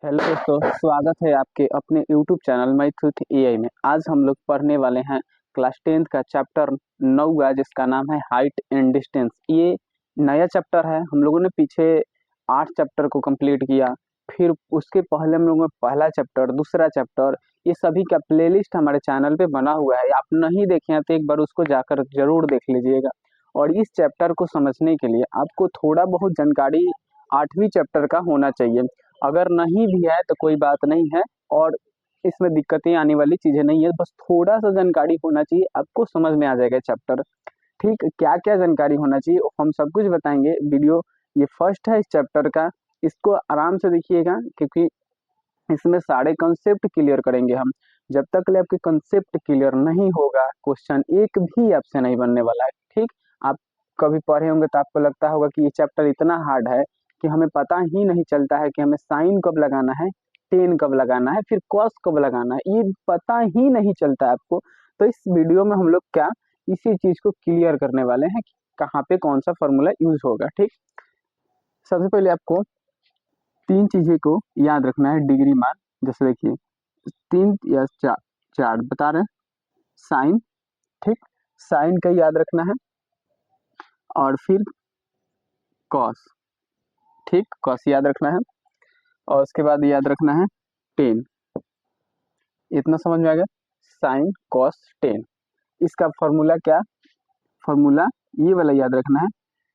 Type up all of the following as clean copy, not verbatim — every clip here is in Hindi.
हेलो दोस्तों, स्वागत है आपके अपने YouTube channel math with AI में। आज हम लोग पढ़ने वाले हैं क्लास 10th का चैप्टर 9 जिसका नाम है हाइट एंड डिस्टेंस। ये नया चैप्टर है। हम लोगों ने पीछे 8 चैप्टर को कंप्लीट किया, फिर उसके पहले हम लोगों ने पहला चैप्टर, दूसरा चैप्टर, ये सभी का प्लेलिस्ट हमारे चैनल पे बना हुआ है। आप नहीं देखे हैं तो एक बार उसको जाकर जरूर देख लीजिएगा। और इस चैप्टर को समझने के लिए आपको थोड़ा बहुत जानकारी 8वीं चैप्टर का होना चाहिए। अगर नहीं भी है तो कोई बात नहीं है, और इसमें दिक्कतें आने वाली चीजें नहीं है। बस थोड़ा सा जानकारी होना चाहिए, आपको समझ में आ जाएगा चैप्टर। ठीक, क्या क्या जानकारी होना चाहिए हम सब कुछ बताएंगे। वीडियो ये फर्स्ट है इस चैप्टर का, इसको आराम से देखिएगा क्योंकि इसमें सारे कंसेप्ट क्लियर करेंगे हम। जब तक ले आपके कंसेप्ट क्लियर नहीं होगा, क्वेश्चन एक भी आपसे नहीं बनने वाला है। ठीक, आप कभी पढ़े होंगे तो आपको लगता होगा कि ये चैप्टर इतना हार्ड है कि हमें पता ही नहीं चलता है कि हमें साइन कब लगाना है, टेन कब लगाना है, फिर कॉस कब लगाना है, ये पता ही नहीं चलता है आपको। तो इस वीडियो में हम लोग क्या इसी चीज को क्लियर करने वाले हैं कि कहाँ पे कौन सा फॉर्मूला यूज होगा। ठीक, सबसे पहले आपको तीन चीजें को याद रखना है। डिग्री मान, जैसे देखिए तीन या चार, चार बता रहे हैं। साइन, ठीक, साइन का याद रखना है। और फिर कॉस, ठीक, कॉस याद रखना है। और उसके बाद याद रखना है टेन। इतना समझ में आ गया, साइन कॉस टेन। इसका फॉर्मूला क्या, फॉर्मूला ये वाला याद रखना है,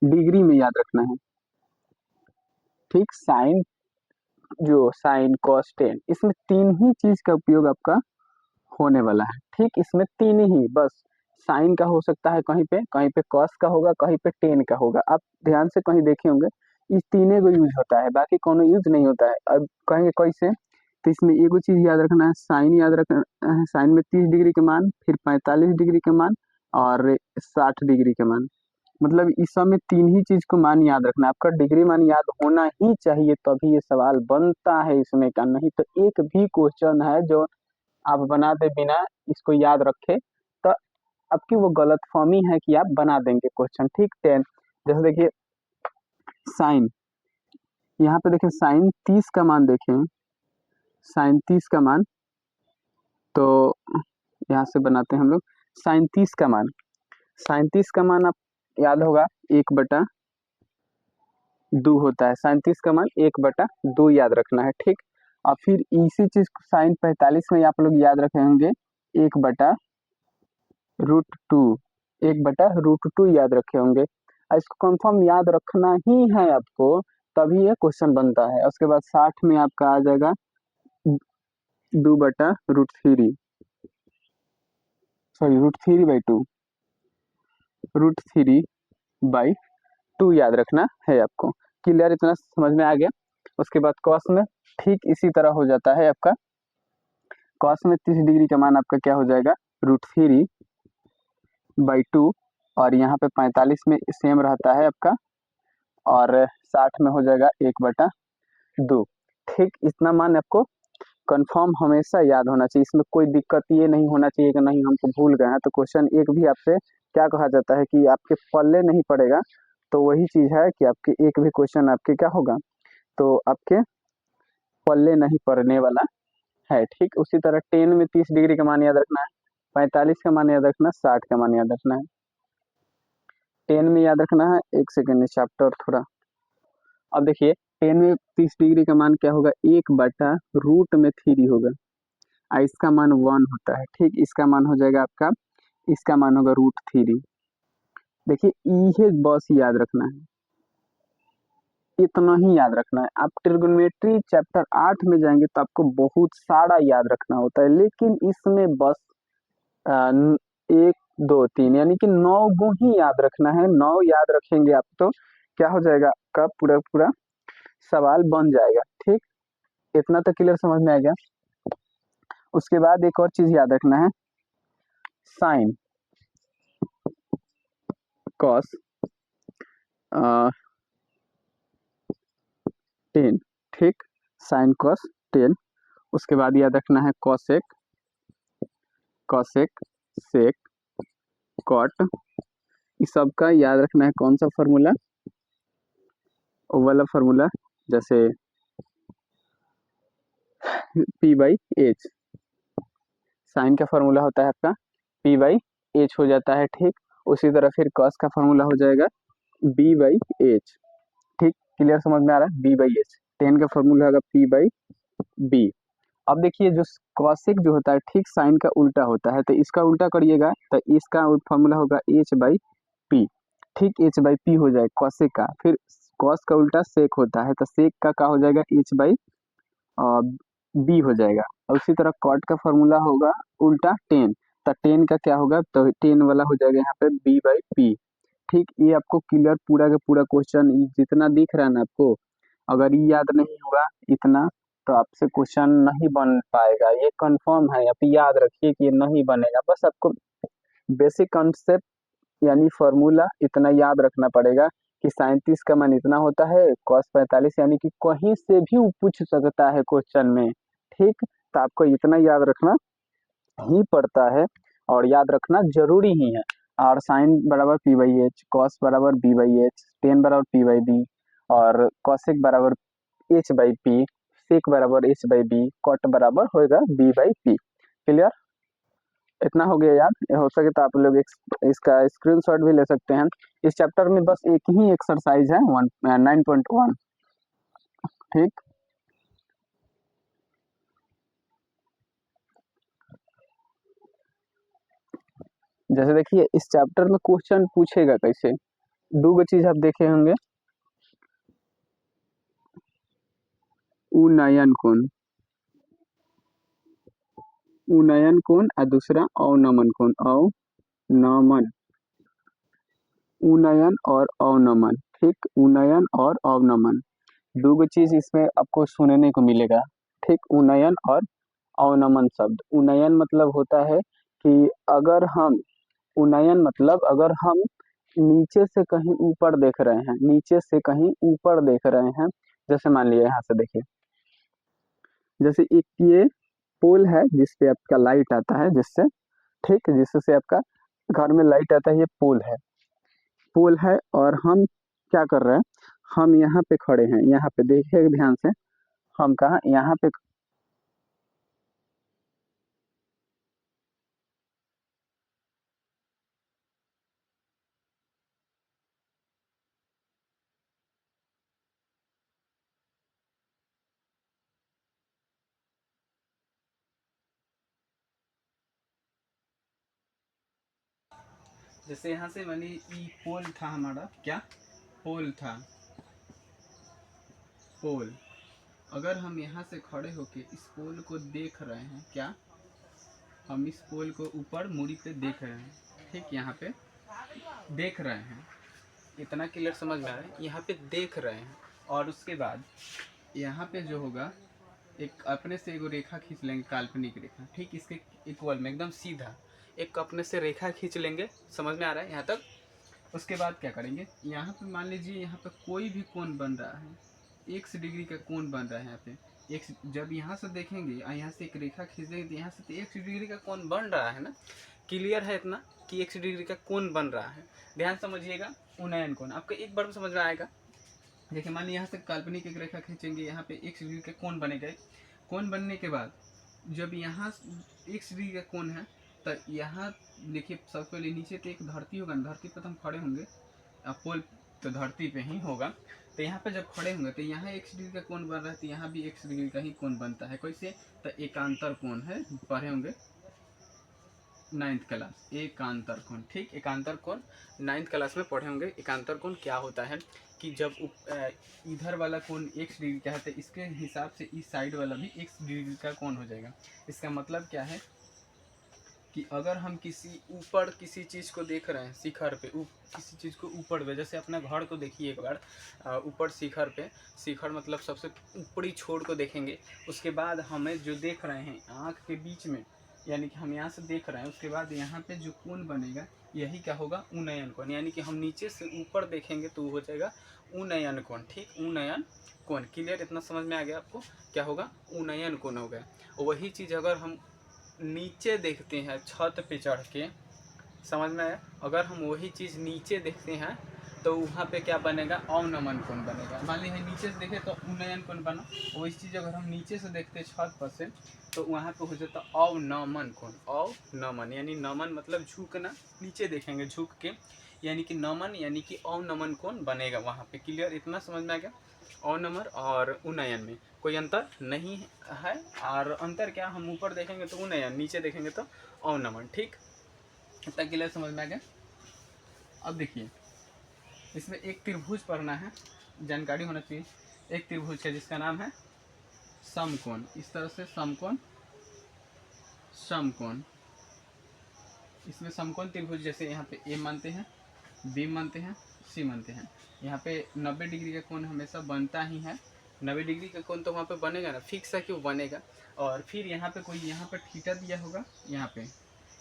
डिग्री में याद रखना है। ठीक, साइन, जो साइन कॉस टेन, इसमें तीन ही चीज का उपयोग आपका होने वाला है। ठीक, इसमें तीन ही बस। साइन का हो सकता है कहीं पे कॉस का होगा, कहीं पे टेन का होगा। आप ध्यान से कहीं देखे होंगे, इस तीनों को यूज होता है, बाकी कोनो यूज नहीं होता है। अब कहेंगे कैसे, तो इसमें एगो चीज याद रखना है, साइन याद रखना है। साइन में 30 डिग्री के मान, फिर 45 डिग्री के मान और 60 डिग्री के मान। मतलब इस सब में तीन ही चीज को मान याद रखना है। आपका डिग्री मान याद होना ही चाहिए, तभी ये सवाल बनता है इसमें का। नहीं तो एक भी क्वेश्चन है जो आप बनाते बिना इसको याद रखे तो आपकी वो गलत फहमी है कि आप बना देंगे क्वेश्चन। ठीक, 10 जैसे देखिए साइन, यहाँ पे देखें साइन 30 का मान, देखें साइन 30 का मान, तो यहाँ से बनाते हैं हम लोग। साइन 30 का मान, साइन 30 का मान आप याद होगा 1/2 होता है। साइन 30 का मान 1/2 याद रखना है। ठीक, और फिर इसी चीज को साइन 45 में आप लोग याद रखेंगे 1/√2, 1/√2 याद रखे होंगे। और इसको कंफर्म याद रखना ही है आपको, तभी ये क्वेश्चन बनता है। उसके बाद 60 में आपका आ जाएगा 2/√3, सॉरी √3/2, √3/2 याद रखना है आपको। क्लियर, इतना समझ में आ गया। उसके बाद कॉस में ठीक इसी तरह हो जाता है आपका। कॉस में 30 डिग्री का मान आपका क्या हो जाएगा, √3/2। और यहाँ पे 45 में सेम रहता है आपका, और 60 में हो जाएगा 1/2। ठीक, इतना मान आपको कंफर्म हमेशा याद होना चाहिए। इसमें कोई दिक्कत ये नहीं होना चाहिए कि नहीं हमको भूल गए हैं तो क्वेश्चन एक भी आपसे क्या कहा जाता है कि आपके पल्ले नहीं पड़ेगा। तो वही चीज है कि आपके एक भी क्वेश्चन आपके क्या होगा, तो आपके पल्ले नहीं पड़ने वाला है। ठीक, उसी तरह 10 में 30 डिग्री का मान याद रखना है, 45 का मान याद रखना है, 60 का मान याद रखना है। 10 में याद रखना है, एक सेकेंड चैप्टर थोड़ा। अब देखिए 10 में 30 डिग्री का मान क्या होगा, 1/√3 होगा। और इसका मान 1 होता है। ठीक, इसका मान हो जाएगा आपका, इसका मान होगा √3। देखिए ये बस याद रखना है, इतना ही याद रखना है। आप ट्रिग्नोमेट्री चैप्टर 8 में जाएंगे तो आपको बहुत सारा याद रखना होता है, लेकिन इसमें बस 1 2 3 यानी कि 9 गो ही याद रखना है। 9 याद रखेंगे आप तो क्या हो जाएगा, आपका पूरा पूरा सवाल बन जाएगा। ठीक, इतना तो क्लियर समझ में आ गया। उसके बाद एक और चीज याद रखना है, साइन कॉस 10। ठीक, साइन कॉस 10। उसके बाद याद रखना है कॉसेक, कॉसेक सेक कॉट। इस सब का याद रखना है कौन सा फॉर्मूला, वो वाला फॉर्मूला। जैसे पी बाई एच, साइन का फॉर्मूला होता है आपका पी बाई एच हो जाता है, ठीक। उसी तरह फिर कॉस का फॉर्मूला हो जाएगा बी बाई एच, ठीक। क्लियर, समझ में आ रहा है, बी बाई एच। टेन का फॉर्मूला होगा पी बाई बी। अब देखिए जो कॉसेक जो होता है, ठीक साइन का उल्टा होता है, तो इसका उल्टा करिएगा तो इसका फॉर्मूला होगा एच बाई पी, ठीक। एच बाई पी हो जाएगा कॉसेक का। फिर कॉस का उल्टा सेक होता है, तो सेक का क्या हो जाएगा, एच बाई बी हो जाएगा। और उसी तरह कॉट का फॉर्मूला होगा उल्टा टेन, तो टेन का क्या होगा, तो टेन वाला हो जाएगा यहाँ पे बी बाई पी, ठीक। ये आपको क्लियर पूरा का पूरा क्वेश्चन जितना दिख रहा है ना आपको, अगर ये याद नहीं होगा इतना तो आपसे क्वेश्चन नहीं बन पाएगा, ये कंफर्म है। आप याद रखिए कि ये नहीं बनेगा, बस आपको बेसिक कॉन्सेप्ट यानी फॉर्मूला इतना याद रखना पड़ेगा कि 37 का मान इतना होता है, cos 45 यानी कि कहीं से भी वो पूछ सकता है क्वेश्चन में, ठीक। तो आपको इतना याद रखना ही पड़ता है और याद रखना जरूरी ही है। और साइन बराबर पी बाई एच, कॉस बराबर बी बाई एच, टेन बराबर पी बाई बी, और कॉसेक बराबर एच बाई पी, सेक बराबर एच बाई बी, कॉट बराबर होगा बी बाई पी। क्लियर, इतना हो गया याद। हो सके तो आप लोग इसका स्क्रीनशॉट भी ले सकते हैं। इस चैप्टर में बस एक ही एक्सरसाइज है 9.1, ठीक। जैसे देखिए इस चैप्टर में क्वेश्चन पूछेगा कैसे, दो चीज आप देखे होंगे, उन्नयन कोण, उन्नयन कोण और दूसरा अवनमन कोण, अवनमन, उन्नयन और अवनमन, ठीक। उन्नयन और अवनमन दो चीज इसमें आपको सुनने को मिलेगा, ठीक। उन्नयन और अवनमन शब्द, उन्नयन मतलब होता है कि अगर हम, उन्नयन मतलब अगर हम नीचे से कहीं ऊपर देख रहे हैं, नीचे से कहीं ऊपर देख रहे हैं, जैसे मान लिया यहाँ से देखिए, जैसे एक ये पोल है जिसपे आपका लाइट आता है, जिससे, ठीक, जिससे आपका घर में लाइट आता है, ये पोल है, पोल है। और हम क्या कर रहे हैं, हम यहाँ पे खड़े हैं, यहाँ पे देखिए ध्यान से, हम कहाँ, यहाँ पे। जैसे यहाँ से मानी ये पोल था हमारा, क्या पोल था, पोल। अगर हम यहाँ से खड़े होके इस पोल को देख रहे हैं, क्या हम इस पोल को ऊपर मूड़ी पे देख रहे हैं, ठीक। यहाँ पे देख रहे हैं, इतना क्लियर समझ में आ रहा है, यहाँ पे देख रहे हैं। और उसके बाद यहाँ पे जो होगा, एक अपने से एक रेखा खींच लेंगे, काल्पनिक रेखा, ठीक। इसके इक्वल में एकदम सीधा एक अपने से रेखा खींच लेंगे, समझ में आ रहा है यहाँ तक। उसके बाद क्या करेंगे, यहाँ पे मान लीजिए यहाँ पे कोई भी कोण बन रहा है, x डिग्री का कोण बन रहा है यहाँ पे, x जब यहाँ से देखेंगे और यहाँ से एक रेखा खींच देंगे तो यहाँ से तो x डिग्री का कोण बन रहा है ना। क्लियर है इतना कि x डिग्री का कोण बन रहा है। ध्यान समझिएगा, उन्नयन कोण आपको एक बार में समझ में आएगा। देखिए मान लीजिए यहाँ से काल्पनिक एक रेखा खींचेंगे, यहाँ पे x डिग्री का कोण बनेगा। कोण बनने के बाद जब यहाँ x डिग्री का कोण है, तो यहाँ देखिए सबसे पहले नीचे तो एक धरती होगा, धरती पर तो हम खड़े होंगे, पोल तो धरती पे ही होगा। तो यहाँ पे जब खड़े होंगे तो यहाँ x डिग्री का कोण बन रहा है, तो यहाँ भी x डिग्री का ही कोण बनता है। कैसे, तो एकांतर कोण है, पढ़े होंगे 9th क्लास, एकांतर कोण, ठीक। एकांतर कोण 9th क्लास में पढ़े होंगे। एकांतर कोण क्या होता है कि जब इधर वाला कोण x डिग्री का है तो इसके हिसाब से इस साइड वाला भी x डिग्री का कोण हो जाएगा। इसका मतलब क्या है कि अगर हम किसी ऊपर किसी चीज़ को देख रहे हैं, शिखर पे किसी चीज़ को ऊपर पे, जैसे अपना घर को देखिए एक बार, ऊपर शिखर पे, शिखर मतलब सबसे ऊपरी छोर को देखेंगे। उसके बाद हमें जो देख रहे हैं आँख के बीच में, यानी कि हम यहाँ से देख रहे हैं, उसके बाद यहाँ पे जो कोण बनेगा यही क्या होगा, उन्नयन कोण। यानी कि हम नीचे से ऊपर देखेंगे तो हो जाएगा उन्नयन कोण, ठीक। उन्नयन कोण, क्लियर, इतना समझ में आ गया आपको, क्या होगा, उन्नयन कोण हो गया। वही चीज़ अगर हम नीचे देखते हैं छत पे चढ़ के, समझ में आया, अगर हम वही चीज़ नीचे देखते हैं तो वहाँ पे क्या बनेगा, अवनमन कोण बनेगा। मान लीजिए नीचे से देखें तो उन्नयन कोण बना, वही चीज़ अगर हम नीचे से देखते छत पर से तो वहाँ पे हो जाता अवनमन कोण। अवनमन यानी नमन मतलब झुकना, नीचे देखेंगे झुक के, यानी कि नमन यानी कि अवनमन कोण बनेगा वहाँ पे। क्लियर, इतना समझ में आ गया। अवनमन और उन्नयन में कोई अंतर नहीं है, और अंतर क्या, हम ऊपर देखेंगे तो उन्नयन, नीचे देखेंगे तो अवनमन। ठीक, इतना क्लियर समझ में आ गया। अब देखिए इसमें एक त्रिभुज पढ़ना है, जानकारी होना चाहिए। एक त्रिभुज है जिसका नाम है समकोण। इस तरह से समकोण, समकोण, इसमें समकोण त्रिभुज जैसे यहाँ पे ए मानते हैं, बी मानते हैं, सी मानते हैं। यहाँ पे 90 डिग्री का कोण हमेशा बनता ही है। 90 डिग्री का कोण तो वहाँ पे बनेगा ना, फिक्स है कि वो बनेगा। और फिर यहाँ पे कोई यहाँ पे थीटा दिया होगा, यहाँ पे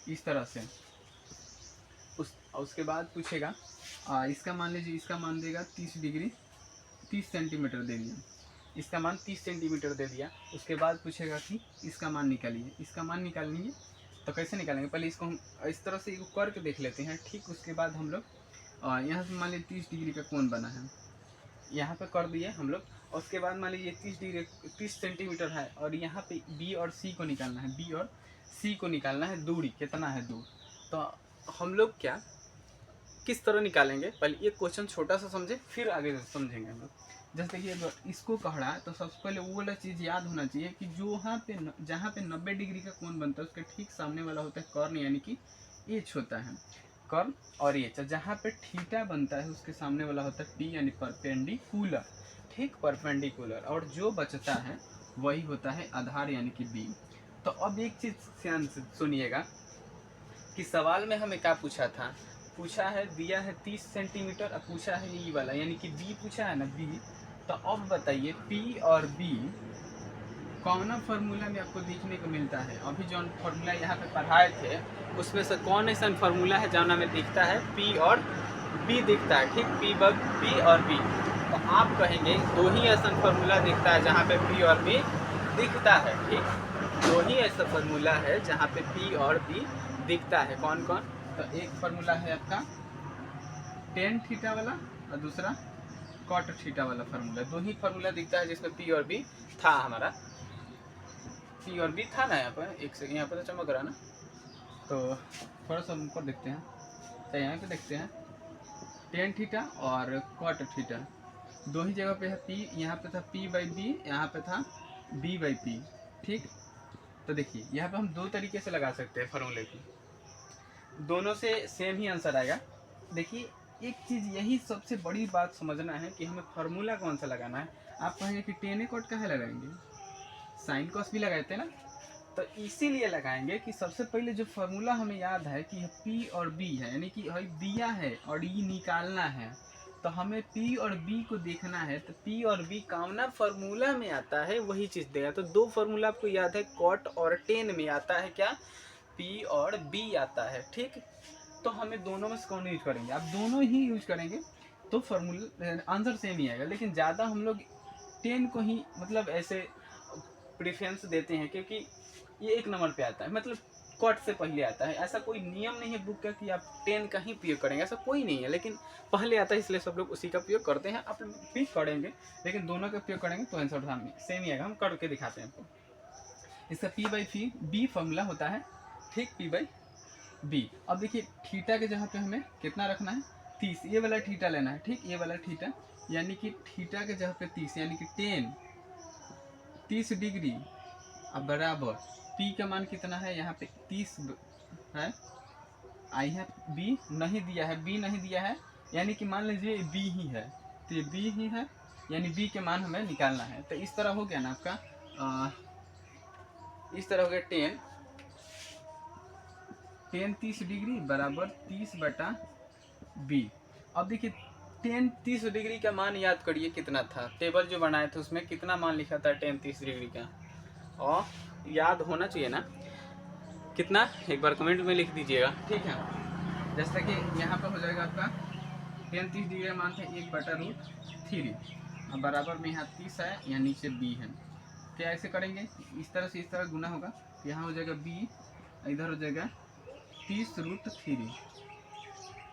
इस तरह से। उसके बाद पूछेगा इसका मान लीजिए, इसका मान देगा 30 डिग्री, 30 सेंटीमीटर दे दिया, इसका मान 30 सेंटीमीटर दे दिया। उसके बाद पूछेगा कि इसका मान निकालिए। इसका मान निकालेंगे तो कैसे निकालेंगे, पहले इसको हम इस तरह से करके देख लेते हैं। ठीक, उसके बाद हम लोग यहाँ से मान लीजिए 30 डिग्री का कोण बना है, यहाँ पे कर दिए हम लोग। और उसके बाद मान लीजिए 30 डिग्री 30 सेंटीमीटर है, और यहाँ पे बी और सी को निकालना है, बी और सी को निकालना है, दूरी कितना है दूर। तो हम लोग क्या किस तरह निकालेंगे, पहले ये क्वेश्चन छोटा सा समझे फिर आगे समझेंगे हम लोग। जैसे देखिए अगर इसको कह रहा है तो सबसे पहले वो वाला चीज़ याद होना चाहिए कि जो जहाँ पे 90 डिग्री का कोण बनता है उसके ठीक सामने वाला होता है कर्ण, यानी कि एच होता है कर्ण, और एच जहाँ पे थीटा बनता है उसके सामने वाला होता है पी यानी परपेंडिकुलर। ठीक, परपेंडिकुलर, और जो बचता है वही होता है आधार यानी कि बी। तो अब एक चीज़ ध्यान से सुनिएगा कि सवाल में हमें क्या पूछा था, पूछा है दिया है 30 सेंटीमीटर, अब पूछा है ये वाला यानी कि बी पूछा है ना, बी। तो अब बताइए पी और बी कौन फार्मूला में आपको देखने को मिलता है। अभी जो फार्मूला यहाँ पे पढ़ाए थे उसमें से कौन ऐसा फार्मूला है जहाँ में दिखता है पी और बी दिखता है। ठीक, पी और बी। तो आप कहेंगे दो ही ऐसा फार्मूला दिखता है जहाँ पे पी और बी दिखता है। ठीक, दो ही ऐसा फार्मूला है जहाँ पे पी और बी दिखता है। कौन कौन, तो एक फार्मूला है आपका टेन थीटा वाला और दूसरा कॉट थीटा वाला फार्मूला। दो ही फार्मूला दिखता है जिसमें पी और बी था, हमारा पी और बी था ना। यहाँ पर एक सेकंड, यहाँ पर तो चमक रहा ना, तो थोड़ा सा ऊपर देखते हैं, तो यहाँ पे देखते हैं टेन थीटा और कॉट थीटा, दो ही जगह पे है पी, यहाँ पे था पी बाई बी, यहाँ पे था बी बाई पी। ठीक, तो देखिए यहाँ पे हम दो तरीके से लगा सकते हैं फार्मूले की, दोनों से सेम ही आंसर आएगा। देखिए एक चीज़ यही सबसे बड़ी बात समझना है कि हमें फार्मूला कौन सा लगाना है। आप कहेंगे कि टेन कॉट कहाँ लगाएंगे, साइन कॉस भी लगाते हैं ना, तो इसीलिए लगाएंगे कि सबसे पहले जो फार्मूला हमें याद है कि पी और बी है, यानी कि दिया है और ये निकालना है, तो हमें पी और बी को देखना है। तो पी और बी कामना फार्मूला में आता है वही चीज़ देगा। तो दो फार्मूला आपको याद है, कॉट और टेन में आता है क्या, पी और बी आता है। ठीक, तो हमें दोनों में से कौन यूज करेंगे, आप दोनों ही यूज करेंगे तो फार्मूला आंसर सेम ही आएगा। लेकिन ज़्यादा हम लोग टेन को ही मतलब ऐसे प्रेफरेंस देते हैं क्योंकि ये एक नंबर पे आता है, मतलब कॉट से पहले आता है। ऐसा कोई नियम नहीं है बुक का कि आप टेन का ही प्रयोग करेंगे, ऐसा कोई नहीं है, लेकिन पहले आता है इसलिए सब लोग उसी का प्रयोग करते हैं। आप भी करेंगे लेकिन दोनों का प्रयोग करेंगे तो आंसर सेम ही आएगा। हम करके दिखाते हैं आपको। इसका पी बाई बी फॉर्मूला होता है, ठीक, पी बाई बी। अब देखिए थीटा के जगह पे हमें कितना रखना है, 30, ये वाला थीटा लेना है। ठीक, ये वाला थीटा यानी कि थीटा के जगह पे 30 यानी कि 30 डिग्री। अब बराबर पी का मान कितना है, यहाँ पे 30 है, आई है बी नहीं दिया है, बी नहीं दिया है, यानी कि मान लीजिए बी ही है, तो ये बी ही है, यानी बी के मान हमें निकालना है। तो इस तरह हो गया ना आपका, इस तरह हो गया 30 डिग्री बराबर 30/b। अब देखिए 30 डिग्री का मान याद करिए कितना था, टेबल जो बनाए थे उसमें कितना मान लिखा था 30 डिग्री का, और याद होना चाहिए ना कितना, एक बार कमेंट में लिख दीजिएगा। ठीक है, जैसे कि यहाँ पर हो जाएगा आपका 30 डिग्री का मान था 1/√3, अब बराबर में यहाँ 30 है, यहाँ नीचे b है। क्या ऐसे करेंगे, इस तरह से इस तरह गुना होगा, यहाँ हो जाएगा b, इधर हो जाएगा 30√3,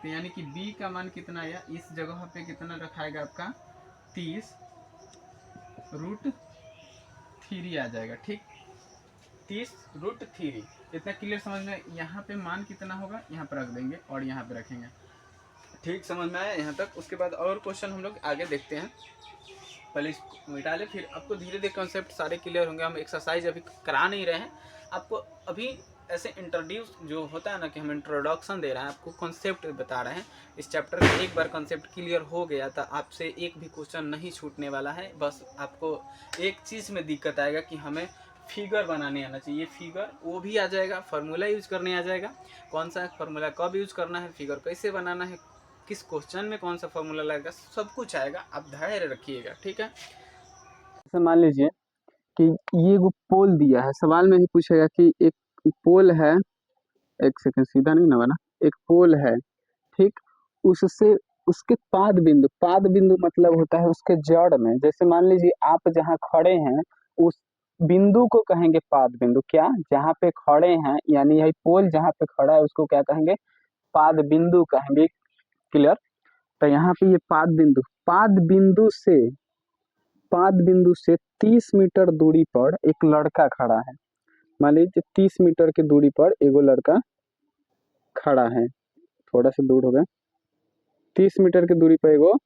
सकते हैं, यानी कि b का मान कितना आया, इस जगह पे कितना रखाएगा आपका 30 रूट 3 आ जाएगा। ठीक, 30 रूट 3, इतना क्लियर समझ में। यहाँ पे मान कितना होगा यहाँ पर रख देंगे और यहाँ पे रखेंगे। ठीक, समझ में आया यहाँ तक। उसके बाद और क्वेश्चन हम लोग आगे देखते हैं। पहले इसको मिटा ले, फिर आपको धीरे धीरे कॉन्सेप्ट सारे क्लियर होंगे। हम एक्सरसाइज अभी करा नहीं रहे हैं आपको, अभी ऐसे इंट्रोड्यूस जो होता है ना कि हम इंट्रोडक्शन दे रहे हैं, आपको कॉन्सेप्ट बता रहे हैं इस चैप्टर का। एक बार कॉन्सेप्ट क्लियर हो गया तो आपसे एक भी क्वेश्चन नहीं छूटने वाला है। बस आपको एक चीज़ में दिक्कत आएगा कि हमें फिगर बनाने आना चाहिए। फिगर वो भी आ जाएगा, फार्मूला यूज करने आ जाएगा, कौन सा फार्मूला कब यूज करना है, फिगर कैसे बनाना है, किस क्वेश्चन में कौन सा फार्मूला लगेगा, सब कुछ आएगा। आप धैर्य रखिएगा, ठीक है। जैसे मान लीजिए कि ये वो पोल दिया है, सवाल में ही पूछेगा कि एक पोल है, एक सेकंड सीधा नहीं ना बना, एक पोल है, ठीक, उससे उसके पाद बिंदु मतलब होता है उसके जड़ में। जैसे मान लीजिए आप जहाँ खड़े हैं उस बिंदु को कहेंगे पाद बिंदु। क्या, जहाँ पे खड़े हैं यानी यही पोल जहाँ पे खड़ा है उसको क्या कहेंगे, पाद बिंदु कहेंगे। क्लियर। तो यहाँ पे ये पाद बिंदु से 30 मीटर दूरी पर एक लड़का खड़ा है। मान लीजिए 30 मीटर की दूरी पर एगो लड़का खड़ा है, थोड़ा सा दूर हो गया, 30 मीटर की दूरी पर एगो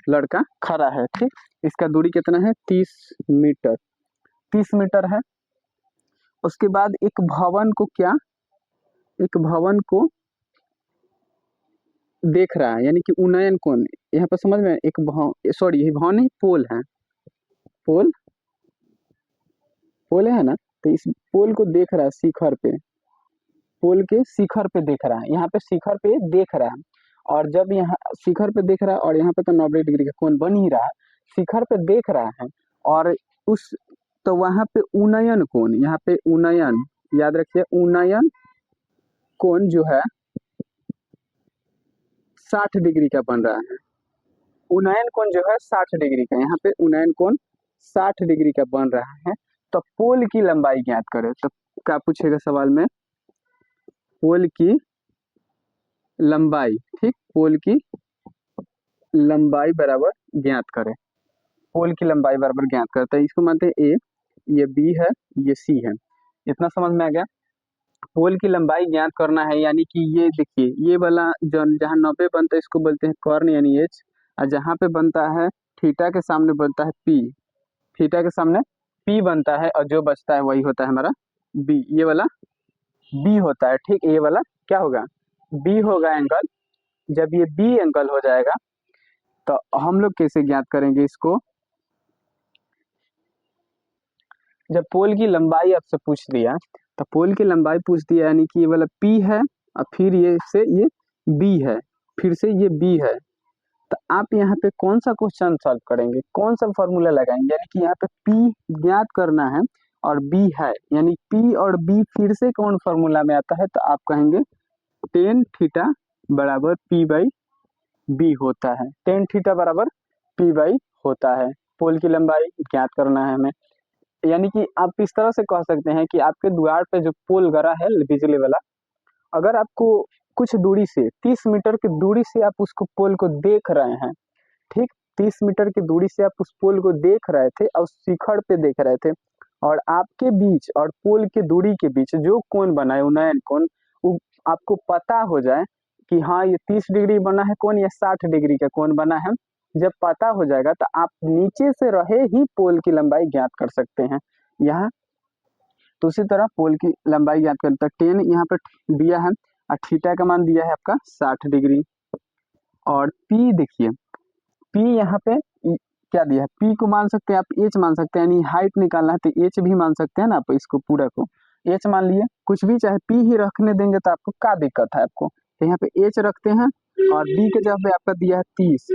लड़का खड़ा है। ठीक, इसका दूरी कितना है, 30 मीटर, 30 मीटर है। उसके बाद एक भवन को देख रहा है, यानी कि उन्नयन कोण, यहाँ पर समझ में, एक सॉरी ये भवन नहीं, पोल है, पोल है ना। तो इस पोल को देख रहा है शिखर पे, पोल के शिखर पे देख रहा है, यहाँ पे शिखर पे देख रहा है। और जब यहाँ शिखर पे देख रहा है और यहाँ पे तो 90 डिग्री का कोण बन ही रहा है, शिखर पे देख रहा है और उस तो वहां पे उन्नयन कोण, यहाँ पे उन्नयन, याद रखिए उन्नयन कोण जो है 60 डिग्री का बन रहा है। उन्नयन कोण जो है 60 डिग्री का, यहाँ पे उन्नयन कोण 60 डिग्री का बन रहा है। तो पोल की लंबाई ज्ञात करें। तो क्या पूछेगा सवाल में, पोल की लंबाई, ठीक, पोल की लंबाई बराबर ज्ञात करें, पोल की लंबाई बराबर ज्ञात करते हैं। इसको मानते हैं ए, ये बी है, ये सी है। इतना समझ में आ गया। पोल की लंबाई ज्ञात करना है, यानी कि ये देखिए ये वाला जो जहाँ 90 बनता है इसको बोलते हैं कर्ण यानी एच, और जहाँ पे बनता है थीटा के सामने बनता है पी, थीटा के सामने पी बनता है और जो बचता है वही होता है हमारा बी, ये वाला बी होता है। ठीक, ये वाला क्या होगा, बी होगा एंगल। जब ये बी एंगल हो जाएगा तो हम लोग कैसे ज्ञात करेंगे इसको, जब पोल की लंबाई आपसे पूछ दिया तो पोल की लंबाई पूछ दिया, यानी कि ये वाला पी है और फिर ये से ये बी है, फिर से ये बी है। तो आप यहाँ पे कौन सा क्वेश्चन सॉल्व करेंगे, कौन सा फॉर्मूला लगाएंगे, यानी कि यहाँ पे पी ज्ञात करना है और बी है, यानी पी और बी फिर से कौन फॉर्मूला में आता है, तो आप कहेंगे टेन थीटा बराबर पी बाई बी होता है, टेन थीटा बराबर पी बाई होता है। पोल की लंबाई ज्ञात करना है हमें, यानी कि आप इस तरह से कह सकते हैं कि आपके द्वार पे जो पोल गड़ा है बिजली वाला, अगर आपको कुछ दूरी से 30 मीटर की दूरी से आप उसको पोल को देख रहे हैं, ठीक, 30 मीटर की दूरी से आप उस पोल को देख रहे थे और शिखर पे देख रहे थे, और आपके बीच और पोल की दूरी के बीच जो कोण बना है उन्नयन कोण, वो आपको पता हो जाए कि हाँ ये 30 डिग्री बना है कोण या 60 डिग्री का कोण बना है, जब पता हो जाएगा तो आप नीचे से रहे ही पोल की लंबाई ज्ञात कर सकते हैं। यहाँ तो उसी तरह पोल की लंबाई ज्ञात करते हैं, 10 यहाँ पर दिया है और थीटा का मान दिया है आपका 60 डिग्री। और पी देखिए, पी यहाँ पे क्या दिया है, पी को मान सकते हैं आप एच मान सकते हैं, यानी हाइट निकालना है तो एच भी मान सकते हैं ना आप, इसको पूरा को एच मान लिए, कुछ भी चाहे पी ही रखने देंगे तो आपको क्या दिक्कत है आपको, तो यहाँ पे एच रखते हैं। और बी के जगह पे आपका दिया है 30,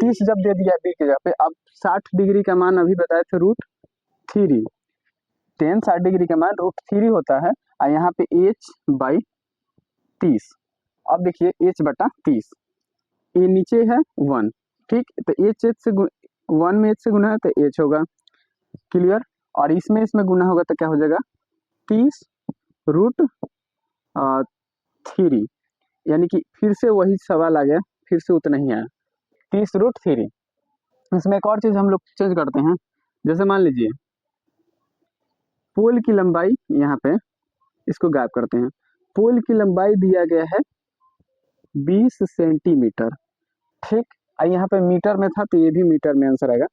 30 जब दे दिया है बी के जगह पे, अब 60 डिग्री का मान अभी बताए थे √3, 10 60 डिग्री का मान √3 होता है, और यहाँ पे एच बाई 30। अब देखिए एच बटा 30, ये नीचे है 1, ठीक, तो एच से 1 में एच से गुना है तो एच होगा, क्लियर। और इसमें गुना होगा तो क्या हो जाएगा 30 √3, यानी कि फिर से वही सवाल आ गया, फिर से उतना ही आया 30√3। इसमें एक और चीज़ हम लोग चेंज करते हैं, जैसे मान लीजिए पोल की लंबाई, यहाँ पे इसको गायब करते हैं। पोल की लंबाई दिया गया है 20 सेंटीमीटर, ठीक। यहाँ पे मीटर में था तो ये भी मीटर में आंसर आएगा।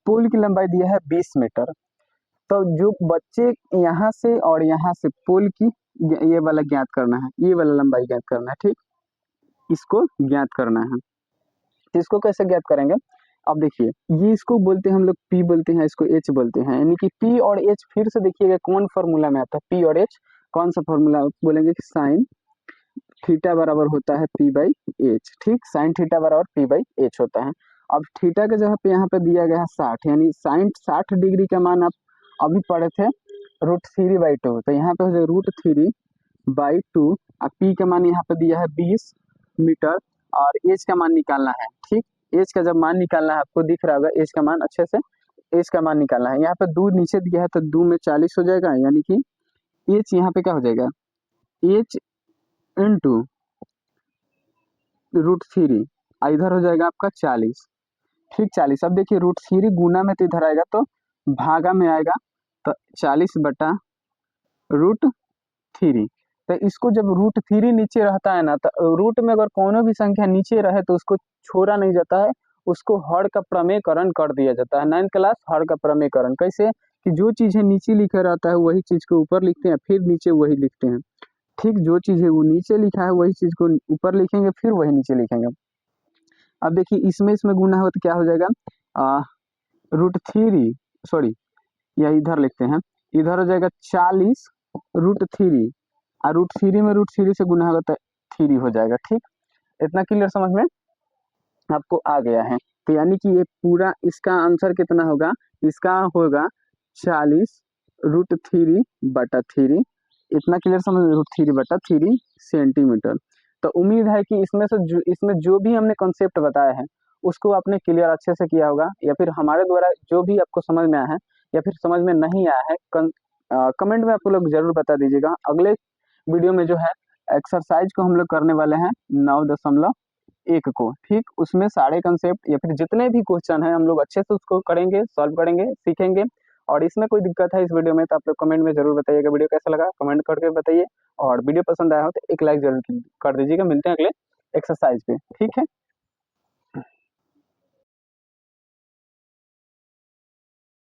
पोल की लंबाई दिया है 20 मीटर। तो जो बच्चे यहाँ से और यहाँ से पोल की ये वाला ज्ञात करना है, ये वाला लंबाई ज्ञात करना है, ठीक। इसको ज्ञात करना है। इसको कैसे ज्ञात करेंगे, अब देखिए ये इसको बोलते हैं हम लोग पी बोलते हैं, इसको एच बोलते हैं। यानी कि पी और एच फिर से देखिएगा कौन फॉर्मूला में आता है, पी और एच कौन सा फॉर्मूला बोलेंगे कि साइन थीटा बराबर होता है पी बाई एच, ठीक। साइन थीटा बराबर पी बाई एच होता है। अब थीटा के जगह पे यहाँ पे दिया गया है 60, यानी साइन 60 डिग्री का मान आप अभी पढ़े थे √3/2, तो यहाँ पे हो जाए √3/2 और पी का मान यहाँ पे दिया है 20 मीटर और एच का मान निकालना है, ठीक। एच का जब मान निकालना है, आपको दिख रहा होगा एच का मान अच्छे से, एच का मान निकालना है। यहाँ पे 2 नीचे दिया है तो 2 में 40 हो जाएगा, यानी कि एच यहाँ पे क्या हो जाएगा, एच इंटू √3 इधर हो जाएगा आपका 40, ठीक। 40, अब देखिए √3 गुना में तो इधर आएगा तो भागा में आएगा, तो 40/√3। तो इसको जब √3 नीचे रहता है ना, तो रूट में अगर कोनो भी संख्या नीचे रहे तो उसको छोड़ा नहीं जाता है, उसको हर का प्रमेयकरण कर दिया जाता है। 9th क्लास हर का प्रमेयकरण कैसे, कि जो चीज़ें नीचे लिखा रहता है वही चीज़ को ऊपर लिखते हैं, फिर नीचे वही लिखते हैं, ठीक। जो चीज़ है वो नीचे लिखा है वही चीज़ को ऊपर लिखेंगे, फिर वही नीचे लिखेंगे। अब देखिए इसमें इसमें गुना हो तो क्या हो जाएगा, √3 सॉरी, या इधर लिखते हैं, इधर हो जाएगा 40√3 और √3 में √3 से गुना होगा तो 3 हो जाएगा, ठीक। इतना क्लियर समझ में आपको आ गया है। तो यानी कि ये पूरा इसका आंसर कितना होगा, इसका होगा 40√3/3। इतना क्लियर समझ, √3/3 सेंटीमीटर। तो उम्मीद है कि इसमें जो भी हमने कॉन्सेप्ट बताया है उसको आपने क्लियर अच्छे से किया होगा, या फिर हमारे द्वारा जो भी आपको समझ में आया है या फिर समझ में नहीं आया है कमेंट में आप लोग जरूर बता दीजिएगा। अगले वीडियो में जो है एक्सरसाइज को हम लोग करने वाले हैं 9.1 को, ठीक। उसमें सारे कंसेप्ट या फिर जितने भी क्वेश्चन हैं हम लोग अच्छे से उसको करेंगे, सॉल्व करेंगे, सीखेंगे। और इसमें कोई दिक्कत है इस वीडियो में तो आप लोग कमेंट में जरूर बताइएगा। वीडियो कैसा लगा कमेंट करके बताइए, और वीडियो पसंद आया हो तो एक लाइक जरूर कर दीजिएगा। मिलते हैं अगले एक्सरसाइज पे, ठीक है।